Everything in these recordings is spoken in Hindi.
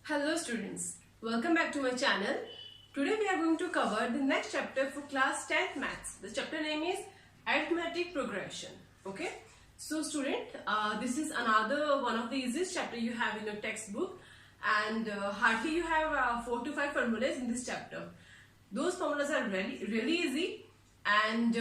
Hello students, welcome back to my channel. Today we are going to cover the next chapter for class 10th maths. The chapter name is arithmetic progression. Okay, so student, this is another one of the easiest chapter you have in your textbook, and hardly you have 4 to 5 formulas in this chapter. Those formulas are really easy, and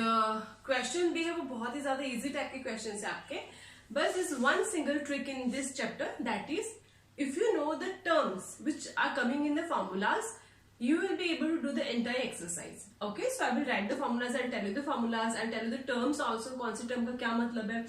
question भी है वो बहुत ही ज़्यादा easy type के questions है आपके. But there's one single trick in this chapter, that is, if you know the terms which are coming in the formulas, you will be able to do the entire exercise. Okay, so I will write the formulas, I'll tell you the formulas, I'll tell you the terms also, कौन से term का क्या मतलब है.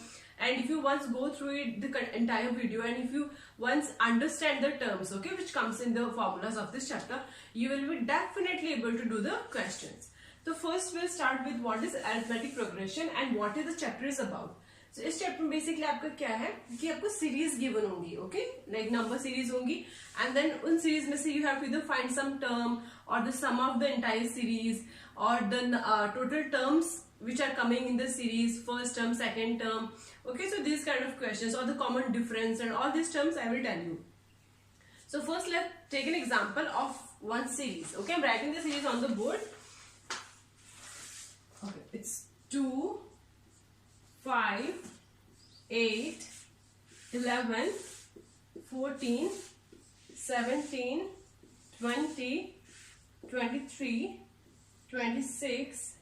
And if you once go through it, the entire video, and if you once understand the terms, okay, which comes in the formulas of this chapter, you will be definitely able to do the questions. So first we'll start with what is arithmetic progression and what is the chapter is about. So इस चैप्टर में बेसिकली आपका क्या है कि आपको सीरीज गिवन होंगी, ओके, लाइक नंबर सीरीज होंगी, एंड देन उन सीरीज में से you have to either find some term or the sum of the entire series or the total terms which are coming in the series, first term, second term, okay, so these kind of questions, or the common difference, and all these terms I will tell you. So first let's take an example of one series. Okay, I'm writing the series on the board. Okay, it's 2, 5, 8, 11, 14, 17, 20, 23, 26,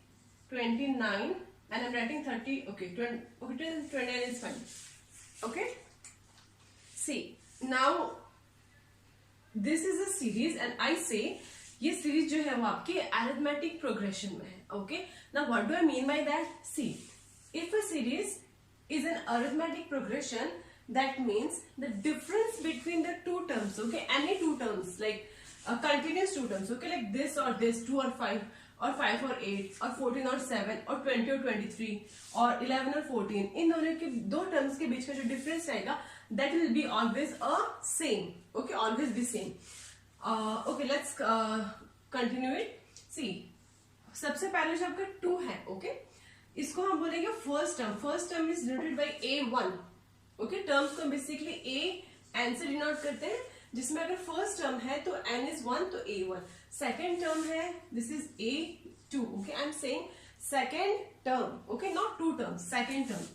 29, and I'm writing 30. Okay, 20, okay, till 29 is fine. Okay. See, now this is a series, and I say ये series जो है वो आपकी arithmetic progression में है. Okay. Now what do I mean by that? See, if a series is an arithmetic progression, that means the difference between the two terms, okay, any two terms, like continuous two terms, okay, like this or this, 2 or 5, or 5 or 8, or 14 or 7, or 20 or 23, or 11 or 14, इन दोनों के दो terms के बीच में जो difference रहेगा, that will be always a same, okay, always be same. Okay, let's continue it. See, सबसे पहले जो आपका 2 है, okay, इसको हम बोलेंगे first term is denoted by A1. Okay, terms को बेसिकली A N से डिनोट करते हैं, जिसमें अगर फर्स्ट टर्म है तो N is 1, तो A1. सेकेंड टर्म है, this is A2. Okay, I am saying second term, okay, not two terms, second term.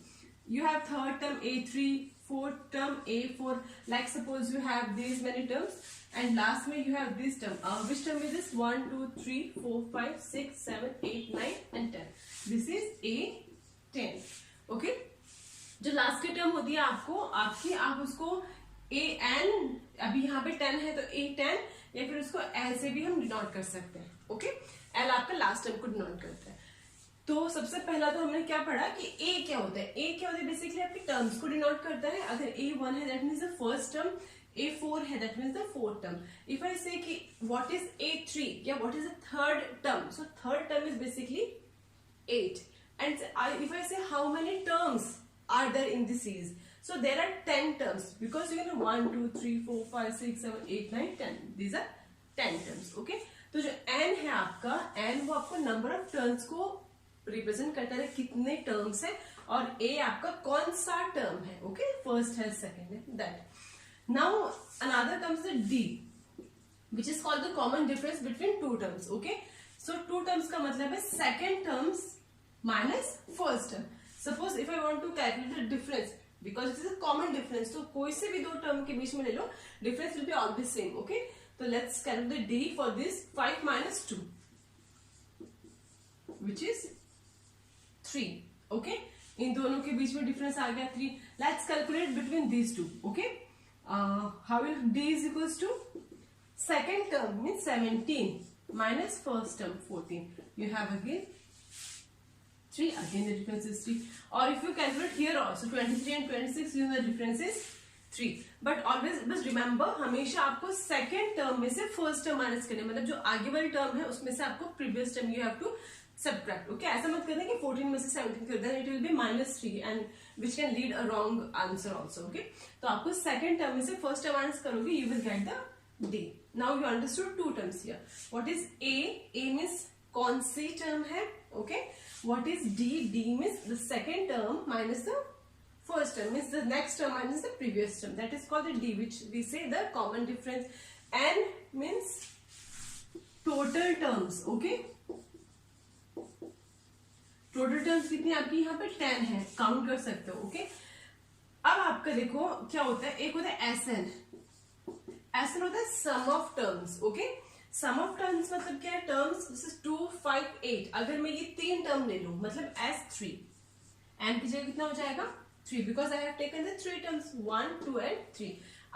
You have third term A3, fourth term A4, like suppose you have these many terms, and last में you have this term. Which term is this? 1, 2, 3, 4, 5, 6, 7, 8, 9 and 10. This is A10. Okay? जो लास्ट की टर्म होती है आप उसको AN, अभी यहाँ पे 10 है तो A10, या फिर उसको L से भी हम डिनोट कर सकते हैं. ओके, L आपका लास्ट टर्म को डिनोट करता है. तो सबसे पहला तो हमने क्या पढ़ा कि A क्या होता है. A क्या होता है, बेसिकली आपकी टर्म्स को डिनोट करता है. अगर A1 है that means the first term, A4 है that means the fourth term. If I say कि व्हाट इज A3 या what is the third term, so third term is basically 8. And if I say how many terms are there in this series, so there are 10 terms, because you know 1, 2, 3, 4, 5, 6, 7, 8, 9, 10. These are 10 terms. Okay, तो जो n है आपका, n वो आपको नंबर ऑफ टर्म्स को रिप्रेजेंट करता है, कितने टर्म्स है, और A आपका कौन सा टर्म है. ओके, फर्स्ट है, सेकेंड है, that. Now another comes the D, which is called the common difference between two terms. Okay, so two terms का मतलब है second terms minus first term. Suppose if I want to calculate the difference, because it is a common difference, तो कोई से भी दो term के बीच में ले लो, difference will be always same. Okay, so let's calculate the D for this. 5 minus 2, which is 3. Okay, इन दोनों के बीच में difference आ गया 3. Let's calculate between these two. Okay, how will D is equals to second term means 17 minus first term 14. You have again 3, again the difference is 3. Or if you calculate here also 23 and 26, you know the difference is 3. But always बस remember, हमेशा आपको second term में से first term माइनस करने, मतलब जो आगे वाली term है उसमें से आपको previous term you have to subtract. Okay, ऐसा मत करना कि 14 में से 17 कर देना, it will be -3, and which can lead a wrong answer also. Okay, तो आपको second term में से first term माइनस करोगे, you will get the D. Now you understood two terms here. What is A? A means कौन सी term है. Okay, what is D? D means the second term minus the first term, means the next term minus the previous term. That is called the D, which we say the common difference n means total terms, okay. Total terms कितनी आपकी यहाँ पे 10 है, काउंट कर सकते हो, ओके। अब आपका देखो क्या होता है, एक होता है SN, SN होता है sum of terms, okay. Sum of terms मतलब क्या है, टर्म्स दिस इज 2, 5, 8। अगर मैं ये 3 टर्म ले लूं मतलब S3, n की जगह कितना हो जाएगा 3, because I have taken the 3 terms 1, 2 and 3।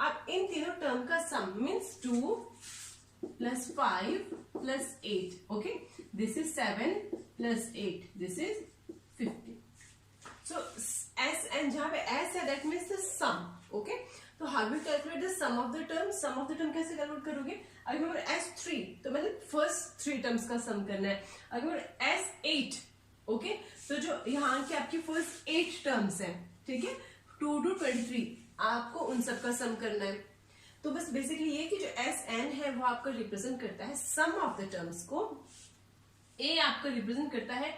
अब इन तीनों टर्म का सम means 2 plus 5 plus 8, okay, this is 7 plus 8, this is 50. So S and जहां पे S है that means the sum, okay. तो how we calculate the sum of the terms? sum of the term कैसे कैलकुलेट करोगे, अगर S3 तो मतलब फर्स्ट 3 टर्म्स का सम करना है, अगर S8, ओके, तो जो यहाँ की आपकी फर्स्ट 8 टर्म्स है, ठीक है, 2 to 23, आपको उन सब का सम करना है। तो बस बेसिकली ये कि जो SN है वो आपका रिप्रेजेंट करता है सम ऑफ द टर्म्स को, A आपका रिप्रेजेंट करता है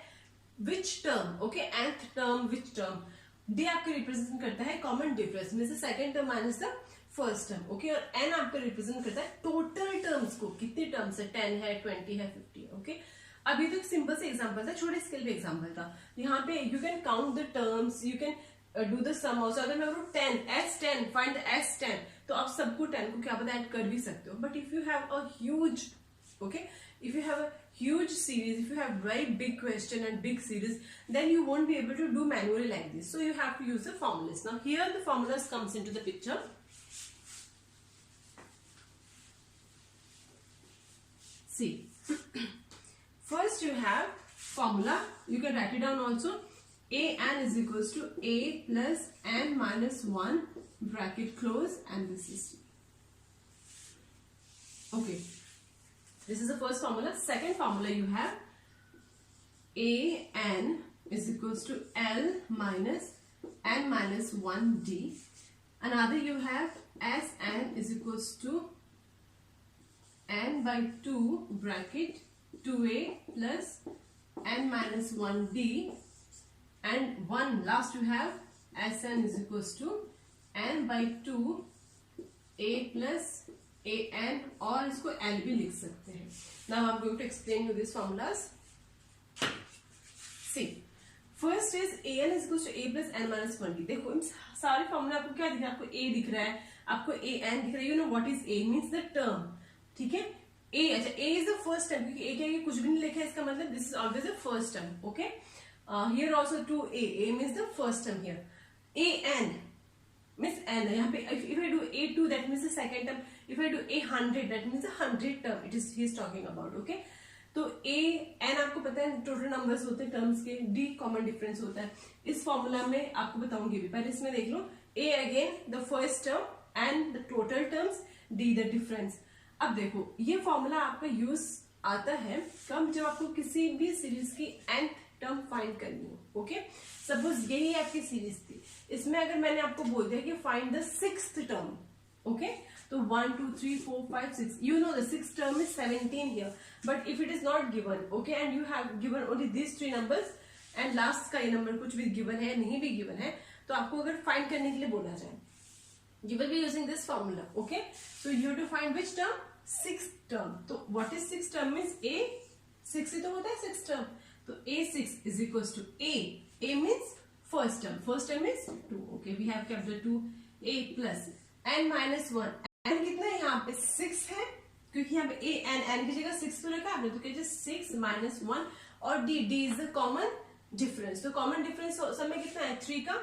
which term, okay, nth term which term, D आपका रिप्रेजेंट करता है common difference means the second term minus the first term, okay, और N आपका रिप्रेजेंट करता है टोटल टर्म्स को, कितने टर्म्स है, 10 है, 20 है, 50 है, ओके। अभी तो एक सिंपल से एग्जांपल था, छोटे स्केल पे एग्जांपल था, यहाँ पे you can count the terms, you can do the sum also. अगर मैं बोलूं 10 S10 फाइंड द S10 तो आप सबको 10 को क्या पता ऐड कर भी सकते हो, but if you have a huge, okay, if you have a huge series, if you have very big question and big series, then you won't be able to do manually like this, so you have to use the formulas. Now here the formulas comes into the picture. See, first you have formula, you can write it down also, AN is equals to A plus N minus 1 bracket close, and this is okay. This is the first formula. Second formula you have AN is equals to L minus N minus 1D. Another you have SN is equals to N by 2 bracket 2A plus N minus 1D, and one last you have SN is equals to N by 2 A plus AN, और इसको L भी लिख सकते हैं। Now I'm going to explain you these formulas. See, first is AN is equals to A plus N minus 1D. देखो इन सारे फॉर्मूला आपको क्या दिख रहा है, आपको A दिख रहा है, आपको AN दिख रहा है, you know what is A means the term, ठीक है। A, अच्छा, A is the first term, क्योंकि A क्या है, कुछ भी नहीं लिखा है, इसका मतलब this is always the first term, okay. Here also 2A, A means the first term here. AN means N, यहाँ पे if I do A2 that means the second term, if I do A100 that means the 100th term it is he is talking about, okay. तो A N आपको पता है टोटल नंबर्स होते हैं टर्म्स के, D कॉमन डिफरेंस होता है। इस फॉर्मूला में आपको बताऊंगी भी, पहले इसमें देख लो, A again the first term and the total terms, D the difference. अब देखो ये फॉर्मूला आपका यूज आता है कब, जब आपको किसी भी सीरीज की nth टर्म फाइंड करनी हो, ओके। सपोज यही आपकी सीरीज थी, इसमें अगर मैंने आपको बोल दिया कि find the 6th term, okay, तो 1 2 3 4 5 6, you know the 6th term is 17 here, but if it is not given, okay, and you have given only these 3 numbers and last का ये नंबर कुछ भी given है नहीं भी given है, तो आपको अगर फाइंड करने के लिए बोला जाए, you will be using this formula, okay. So you have to find which term, 6th term. तो what is 6th term means A 6 ही तो होता है 6th term, तो A6 is equals to A means first term is 2, okay, we have kept the 2, A plus N minus 1, N कितना है यहाँ पे 6 है, क्योंकि यहाँ पे N की जगह 6 तो रखा आपने, तो कहते 6 minus 1, और D is the common difference, तो common difference सब में कितना है 3 का,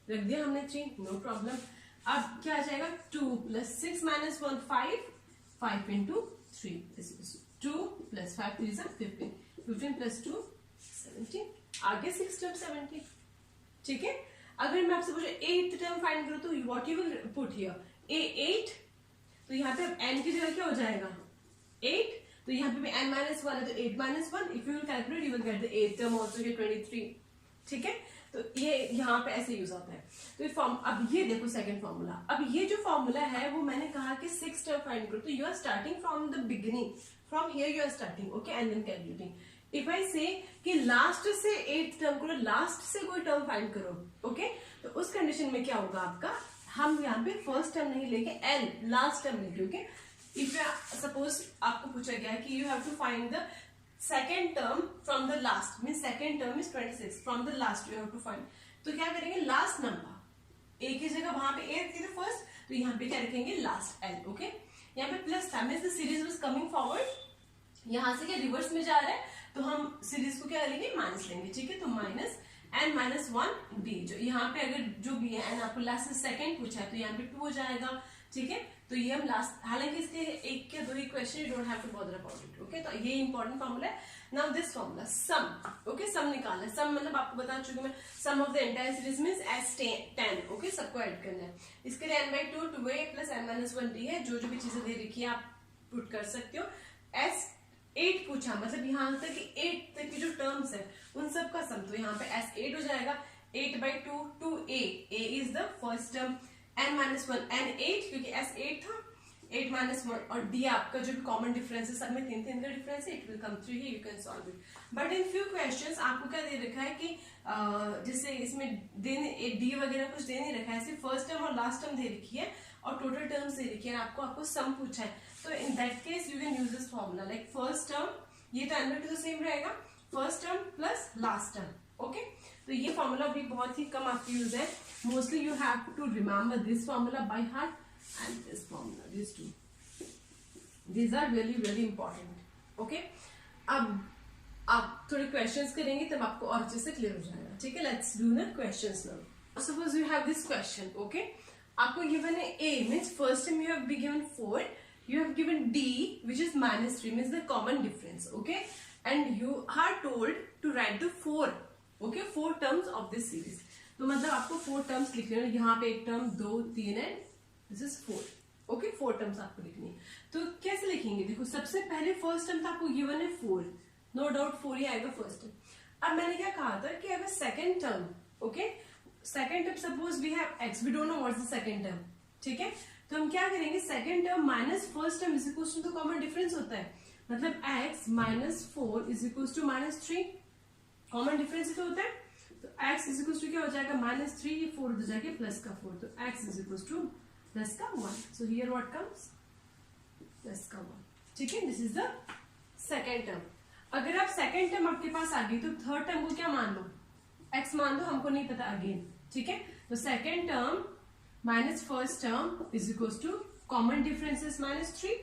रख दिया हमने 3, no problem। अब क्या आ जाएगा 2 plus 6 minus 1 5 into 3 is 2 plus 5 3 is 15, 15 plus 2 17, आगे 6 term 17, ठीक है। अगर मैं आपसे पूछूं 8th टर्म फाइंड करो तो what you will put here, A8, तो यहाँ पे n की जगह क्या हो जाएगा 8, तो यहाँ पे भी n minus 1 है तो 8 minus 1, if you will calculate you will get the 8th term also here 23, ठीक है। तो ये यहाँ पे ऐसे यूज होता है। तो फॉर्म, अब ये देखो सेकंड फॉर्मूला, अब ये जो फॉर्मूला है वो मैंने कहा कि 6th टर्म फाइंड करो, तो you are starting from the beginning, from here you are starting, okay, and then calculating. If I say कि लास्ट से 8th टर्म करो, लास्ट से कोई टर्म फाइंड करो, ओके, तो उस कंडीशन में क्या होगा आपका, हम यहाँ पे फर्स्ट टर्म नहीं लेके L लास्ट टर्म लेंगे, ओके। इफ सपोज आपको पूछा गया कि you have to find the second term from the last, mean second term is 26, from the last you have to find, तो क्या करेंगे लास्ट नंबर, एक ही जगह वहां पे ए रखी थी फर्स्ट, तो यहाँ पे क्या रखेंगे लास्ट एल, ओके। यहाँ पे प्लस था, means the series was coming forward, यहाँ से क्या रिवर्स में जा रहा है, तो हम सीरीज को क्या करेंगे माइनस लेंगे, ठीक है। तो माइनस एन माइनस 1 डी, जो यहाँ पे अगर जो भी है एन आपको लास्ट से सेकंड पूछा है तो यहाँ पे 2 हो जाएगा, ठीक है। तो ये हम लास्ट, हालांकि इसके एक या दो ही question, you don't have to bother about it, okay. तो ये इंपॉर्टेंट फॉर्मूला है। Now this formula sum, okay, sum निकालना है। सम मतलब आपको बता चुकी मैं, sum of the entire series means S 10, okay, सबको ऐड करना है। इसके लिए n/2 2a plus n minus 1 D है, जो जो भी चीजें दे रखी है आप पुट कर सकते हो। एस 8 पूछा, मतलब यहाँ तक कि 8 तक की जो टर्म्स है उन सब का सम, तो यहाँ पे s 8 हो जाएगा, 8/2 2a, a is the first term, n minus 1 n 8 क्योंकि s 8 था, 8 माइनस 1 और d आपका जो भी कॉमन डिफरेंस है, सब में 3 का डिफरेंस है, it will come through, you can solve it. But in few questions आपको क्या दे रखा है कि जैसे इसमें d वगैरह कुछ दे नहीं रखा है, सिर्फ फर्स्ट टर्म और लास्ट टर्म दे रखी है और टोटल टर्म्स दे रखी है, आपको सम पूछा है, तो in that case you can use this formula, like first term, ये तो n/2 तो सेम रहेगा, first term plus last term, okay. तो ये फॉर्मूला भी बहुत ही कम आपकी यूज है, mostly you have to remember this formula by heart and this formula, this two, these are really really important, okay. अब आप थोड़े क्वेश्चंस करेंगे तब आपको और अच्छे से क्लियर हो जाएगा, ठीक है। Let's do the questions now. Suppose you have this question, okay, आपको गिवन है a, means first time you have be given 4, you have given d which is -3, means the common difference, okay, and you are told to write the 4, okay, 4 terms of this series। तो मतलब आपको 4 terms लिखने हैं, यहाँ पे एक term 2 3 and this is 4, okay, 4 terms आपको लिखनी है। तो कैसे लिखेंगे, देखो सबसे पहले फर्स्ट टर्म आपको गिवन है 4, नो डाउट 4 ही आएगा फर्स्ट टर्म। अब मैंने क्या कहा था कि अगर second term, okay, second term suppose we have x, we don't know what is the second term, ठीक है। तो हम क्या करेंगे, second term minus first term is equal to common difference होता है, मतलब x minus 4 is equal to -3, common difference ही तो होता है, तो x इज इक्वल टू क्या हो जाएगा -3, ये 4 हो जाएगा प्लस का 4, तो x is equal two plus का 1, so here what comes plus का 1, ठीक है। This is the second term. अगर आप सेकेंड टर्म आपके पास आ गई तो थर्ड टर्म को क्या मान लो, x मान दो, हमको नहीं पता अगेन, ठीक है। तो second term minus first term is equal to common difference is -3,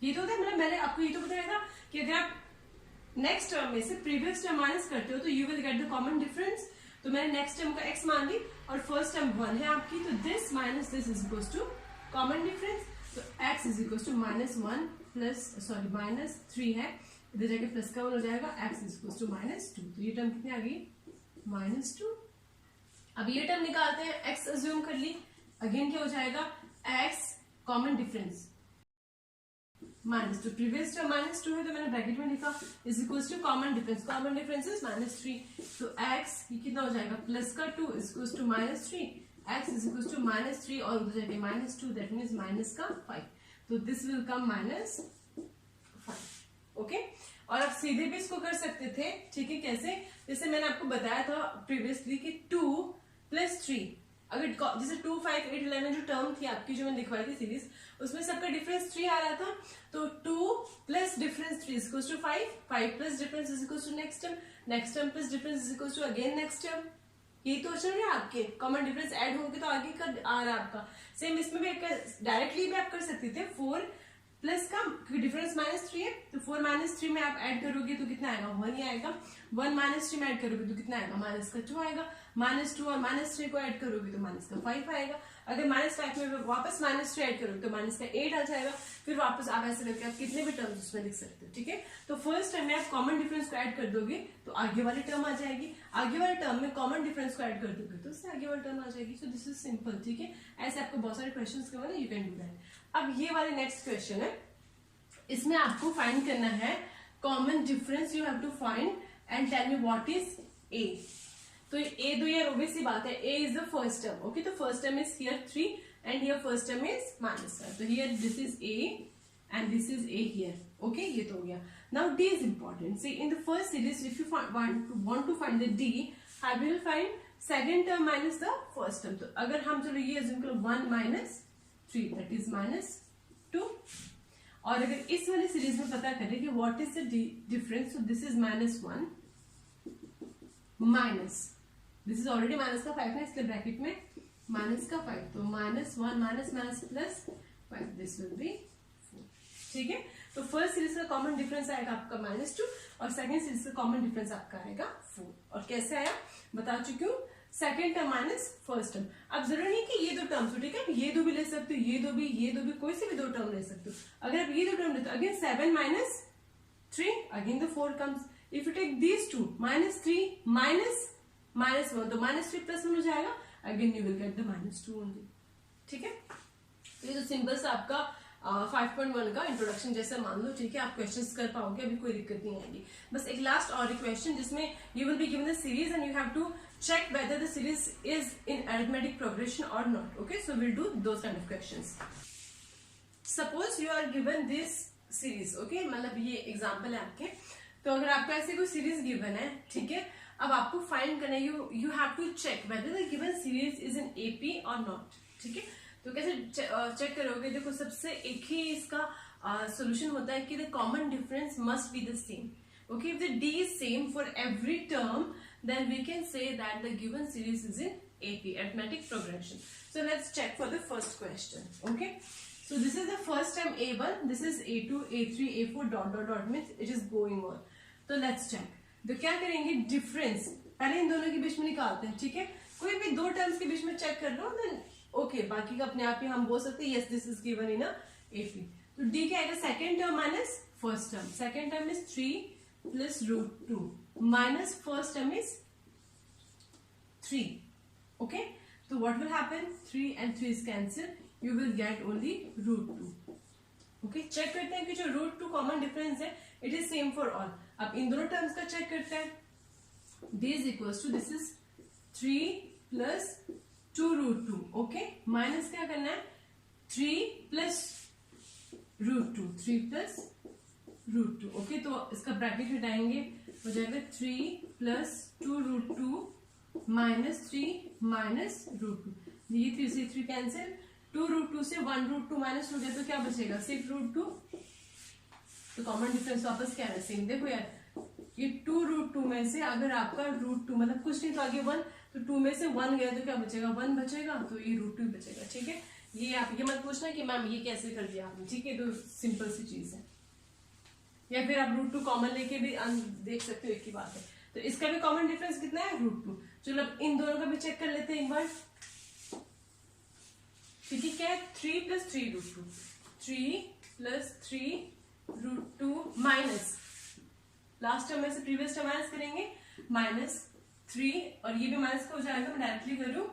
ये तो होता है, मतलब मैंने आपको ये तो बताया था कि अगर आप नेक्स्ट टर्म में से प्रीवियस टर्म माइनस करते हो तो you will get the common difference. तो मैंने नेक्स्ट टर्म का x मान ली और फर्स्ट टर्म 1 है आपकी, तो this minus this is equal to common difference, तो x is equal to -1 plus -3 है, इधर जाके प्लस का 1 हो जाएगा, x इज इक्वल टू -2, तो ये टर्म कितनी आ गई -2। अब ये टर्म निकालते हैं, x अज्यूम कर ली, अगेन क्या हो जाएगा, x common difference -2, previous term -2 है तो मैंने ब्रैकेट में लिखा is equal to common difference, common difference is -3, तो x ये कितना हो जाएगा प्लस का 2 is equal to -3, x is equal to -3 और उधर जाके -2, दैट मीन्स माइनस का 5, तो दिस विल कम -5, ओके। और आप सीधे भी इसको कर सकते थे, ठीक है, कैसे, जैसे मैंने आपको बताया था प्रीवियसली कि 2 + 3, अगर जैसे 2 5 8 11 जो टर्म थी आपकी, जो मैंने लिखवाई थी सीरीज, उसमें सबका डिफरेंस 3 आ रहा था, तो 2 plus difference 3 is equal to 5, 5 plus difference is equal to next term plus difference is equal to again next term, यही तो चल रहा है आपके, कॉमन डिफरेंस ऐड होंगे तो आगे का आ रहा है आपका। सेम इसमें भी डायरेक्टली भी आप कर सकते थे, 4 प्लस का, क्योंकि डिफरेंस -3 है, तो 4 -3 में आप ऐड करोगे तो कितना आएगा, 1 ही आएगा, 1 -3 में ऐड करोगे तो कितना आएगा, -2 आएगा, -2 और -3 को ऐड करोगे तो -5 आएगा, अगर -5 में वापस -3 ऐड करोगे तो -8 आ जाएगा, फिर वापस आप ऐसे करके आप कितने भी टर्म्स उसमें लिख सकते हो, ठीक है। तो फर्स्ट टर्म में आप कॉमन डिफरेंस को ऐड कर दोगे तो आगे वाली टर्म आ जाएगी, आगे वाले टर्म में कॉमन डिफरेंस को ऐड कर दोगे तो उससे आगे वाली टर्म आ जाएगी, सो दिस इज सिंपल, ठीक है। ऐसे आपको बहुत सारे क्वेश्चंस करवाना, यू कैन डू दैट। अब ये वाले नेक्स्ट क्वेश्चन है, इसमें आपको फाइंड करना है common difference, you have to find and tell me what is a। तो a दो, ये ऑब्वियस सी बात है, a is the first term, okay, तो first term is here 3 and here first term is -1, तो here this is a and this is a here, okay, ये तो हो गया। Now d is important, see in the first series if you want to find the d, how will find second term minus the first term, तो अगर हम चलो ये अज्यूम करो 1 - 3 दैट इज -2, और अगर इस वाली सीरीज में पता करें कि what is the difference, so this is -1 minus, this is already minus का 5 है, इसलिए ब्रैकेट में माइनस का 5, तो -1 minus minus plus 5, this will be 4। ठीक है, तो फर्स्ट सीरीज का कॉमन डिफरेंस आएगा आपका -2 और सेकंड सीरीज का कॉमन डिफरेंस आपका आएगा 4। और कैसे आया बता चुकी हूँ, second term minus first term. अब जरूरी नहीं कि ये दो टर्म्स हो, ठीक है, ये दो भी ले सकते हो, ये दो भी, कोई से भी दो टर्म ले सकते हो। अगर आप ये दो टर्म लेते हो, अगेन 7 माइनस 3, again the 4 comes. If you take these two, -3 minus -1, तो -3 + 1 हो जाएगा, again you will get the -2 only. ठीक है, तो ये तो सिंपल सा आपका 5.1 का इंट्रोडक्शन जैसा मान लो। ठीक है, आप क्वेश्चंस कर पाओगे, अभी कोई दिक्कत नहीं आएगी। बस एक लास्ट और क्वेश्चन जिसमें you will be given the series and you have to check whether the series is in arithmetic progression or not. Okay, so we'll do those kind of questions. Suppose you are given this series. Okay, मतलब ये एग्जाम्पल है आपके। तो अगर आपको ऐसे कोई सीरीज गिवन है, ठीक है, अब आपको फाइंड करना है, you have to check whether the given series is in AP or not. ठीक है, तो कैसे चेक करोगे? देखो, सबसे एक ही इसका सोल्यूशन होता है कि the common difference must be the same. Okay, if the D is same for every term, then we can say that the given series is in AP, arithmetic progression. So let's check for the first question. Okay, so this is the first term A1, this is A2, A3, A4 dot dot dot means it is going on. तो let's check. तो क्या करेंगे? डिफरेंस पहले इन दोनों के बीच में निकालते हैं। ठीक है, कोई भी दो टर्म्स के बीच में चेक कर लो, देन ओके, बाकी का अपने आप ही हम बोल सकते हैं yes this is given in AP। तो D क्या आएगा? Second term minus first term. Second term is 3 plus √2 minus first term is 3. Okay, so what will happen? 3 and 3 is cancelled, you will get only √2. Okay, check करते हैं कि जो √2 कॉमन डिफरेंस है, it is same for all. अब इन दोनों टर्म्स का चेक करते हैं। d is equals to this is 3 plus 2 √2. Okay, minus क्या करना है? 3 plus √2, 3 plus √2। ओके, तो इसका ब्रैकेट हटाएंगे, हो जाएगा 3 plus 2 √2 minus 3 minus √2। ये 3 से 3 कैंसिल, 2 √2 से 1 √2 माइनस हो गया, तो क्या बचेगा? 6 √2। तो कॉमन डिफरेंस वापस क्या है? सेम। देखो यार, ये 2 √2 में से अगर आपका √2 मतलब कुछ नहीं तो आगे 1, तो 2 में से 1 गया तो क्या बचेगा? 1 बचेगा, तो ये √2 बचेगा। ठीक है, ये आप ये मत पूछना कि मैम ये कैसे कर दिया आपने। ठीक है, तो सिंपल सी चीज है। या फिर आप √2 कॉमन लेके भी देख सकते हो, एक ही बात है। तो इसका भी कॉमन डिफरेंस कितना है? √2। चलो अब इन दोनों का भी चेक कर लेते हैं एक बार। ठीक है, क्या है? 3 plus 3 √2, 3 plus 3 √2 minus last term में से प्रीवियस टर्म माइनस करेंगे, -3, और ये भी माइनस का हो जाएगा। मैं डायरेक्टली करूँ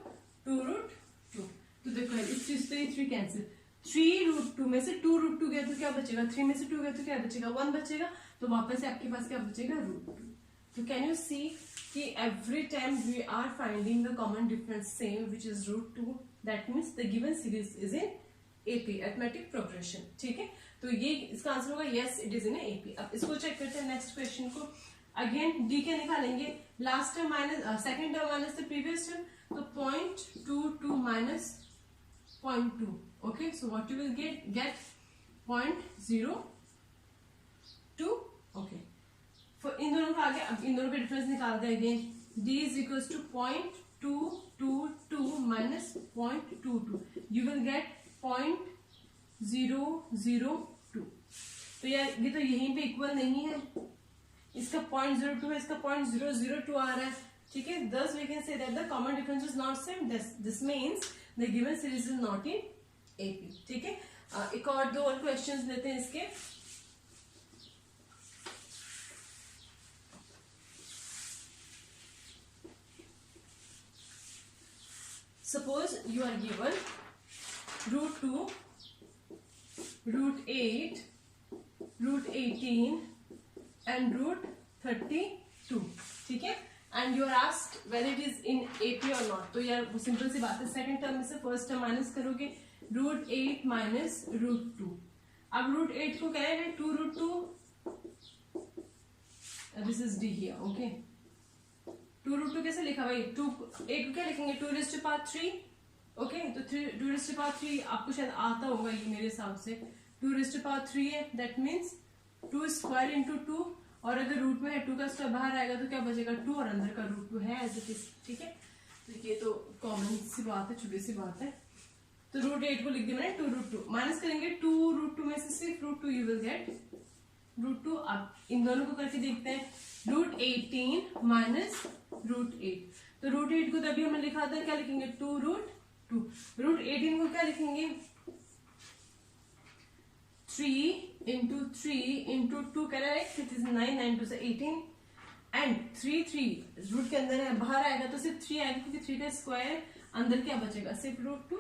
2 √2। तो देखो इस चीज से 3 कैंसिल, 3 √2 में से 2 √2 गया तो क्या बचेगा? 3 में से 2 गया तो क्या बचेगा? 1 बचेगा। तो वापस से आपके पास क्या बचेगा? √2। तो कैन यू सी कि every time we are finding the common difference same which is √2, that means the given series is in AP, arithmetic progression. ठीक है, तो ये इसका आंसर होगा yes it is in AP। अब इसको चेक करते हैं नेक्स्ट क्वेश्चन को। अगेन D के निकालेंगे, last term minus second term minus the previous term, तो 0.22 minus 0.2। Okay, so what you will get 0.02। Okay, for इन दोनों का आगे अब इन दोनों का डिफरेंस निकालते हैं। Again D is equals to 0.222 minus 0.22, you will get 0.002। तो यार ये तो यहीं पे इक्वल नहीं है, इसका 0.02 है, इसका 0.002 आ रहा है। ठीक है, thus we can say that the common difference is not same. This means the given series is not in AP। ठीक है, एक और दो और क्वेश्चंस लेते हैं इसके। Suppose you are given √2, √8, √18 and √32। ठीक है, and you are asked whether it is in AP और नॉट। तो यार वो सिंपल सी बात है, सेकंड टर्म में से फर्स्ट टर्म माइनस करोगे, √8 minus √2। अब √8 को क्या है? 2 √2, this is D here. Okay, 2 √2 कैसे लिखा भाई? 2 8 को क्या लिखेंगे? 2⁵3। ओके, तो 2⁵3 आपको शायद आता होगा ये मेरे हिसाब से। 2 raised to power 3 है, दैट मीन्स 2 स्क्वायर इंटू 2, और अगर रूट में है 2 का स्क्वायर बाहर आएगा तो क्या बचेगा 2, और अंदर का रूट 2 है एज इट इज, ठीक है। तो ये तो कॉमन सी बात है, छोटी सी बात है। तो रूट 8 को लिख दिया मैंने 2 रूट 2, माइनस करेंगे 2 रूट 2 में से सिर्फ root 2 you will get root 2। अब इन दोनों को करके देखते हैं, रूट 18 माइनस रूट 8, तो रूट 8 को तभी हमने लिखा था, क्या लिखेंगे 2 रूट 2, रूट 18 को क्या लिखेंगे 3 इंटू 3 इंटू 2 कह रहा है, इट इज 9, 9 टू से 18, एंड 3 रूट के अंदर है, बाहर आएगा तो सिर्फ 3 आएगा, क्योंकि 3 का स्क्वायर, अंदर क्या बचेगा सिर्फ रूट 2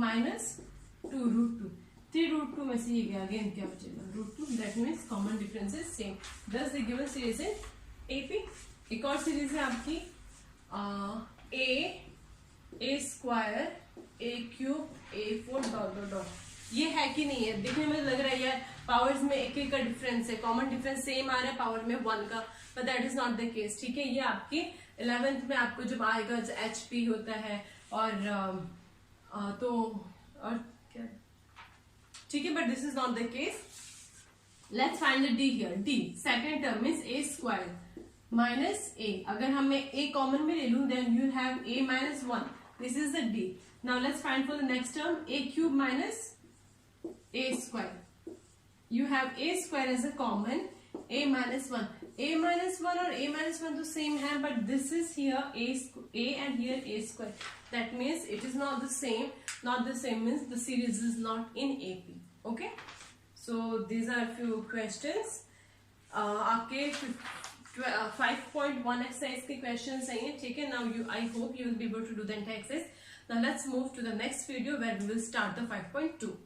माइनस 2 रूट 2, 3 रूट 2 में से ये गया, अगेन क्या बचेगा root 2, that means common difference is same. Thus the given series है एपी। एक और सीरीज है आपकी A square A cube A4 dot dot dot, ये है कि नहीं है, देखने में लग रहा है यार पावर्स में एक एक का डिफरेंस है, कॉमन डिफरेंस सेम आ रहा है पावर में 1 का, but that is not the case, ठीक है। ये आपकी 11th में आपको जब आएगा HP होता है और तो और क्या, ठीक है, but this is not the case. Let's find the D here, D second term is A square minus A, अगर हम ए कॉमन में ले लूं then you have a minus 1, this is the D. Now let's find for the next term a cube minus a square, you have a square as a common, a minus 1 और a minus 1 तो same है, but this is here a and here a square, that means it is not the same, not the same means the series is not in AP, okay। So these are few questions, आपके 5.1 exercise के questions हैं, ठीक है। Now I hope you will be able to do the entire exercise. Now let's move to the next video where we will start the 5.2.